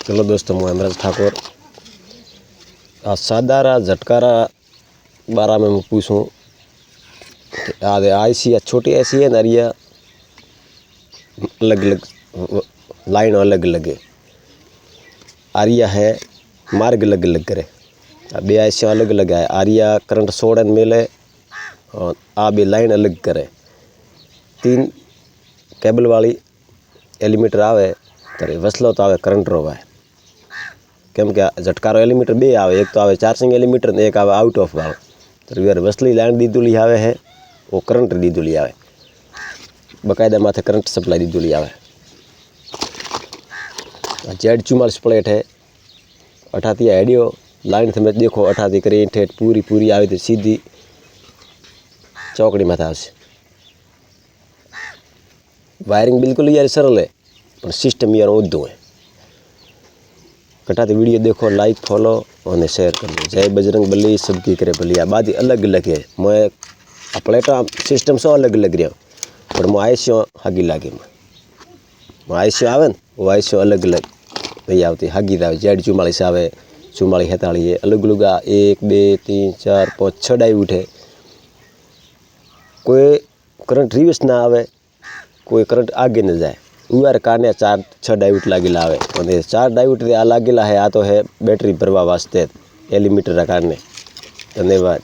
चलो दोस्तों, मैं हेमराज ठाकुर आ सादारा झटकारा बारा में मैं पूछूँ। आदे आईसी या छोटी ऐसी है नरिया अलग अलग लाइन अलग अलग है। आरिया है मार्ग अलग अलग करे। बे ऐसे अलग अलग है। आरिया करंट सोड़न मेले और आ बे लाइन अलग करे। 3 केबल वाली एलिमीटर आवे तो वसलो तो आवे करंट रो है। केम के झटकारो एलिमीटर 2 आवे, एक तो आवे चार्जिंग एलिमीटर ने एक आवे आउट ऑफ वालो। तो वीर वसली लाइन दीदुली आवे है, वो करंट दीदुली आवे, बकायदा माथे करंट सप्लाई दीदुली आवे। Z44 प्लेट है। अठाती हेडियो लाइन थे देखो, अठाती करी ठेठ पूरी पूरी आई थी सीधी चौकड़ी माथे आवशे। वायरिंग बिल्कुल यार सरल है, पर सिस्टम यार ऊंधो है। कटाती वीडियो देखो, लाइक फॉलो और शेयर कर दो। जय बजरंग बली, सबकी करे भली। आ बात अलग अलग है। मैं आ प्लेटा सिस्टम सो अलग अलग रहा, पर मैं आईसी हागी लागे। मैं आईसी आवे वो आईसी अलग अलग नहीं आती, हागी आवे। Z44 आवे, 44 47 अलग अलग आ 1 2 3 4 5 6 डाई उठे। कोई करंट रिवर्स ना आवे, कोई करंट आगे न जाए। उर कारणे 4-6 डायोड लागेला आवे। और 4 डायोड आ लागेला है। आ तो है बैटरी भरवा वास्ते एलिमीटर कारणे। धन्यवाद।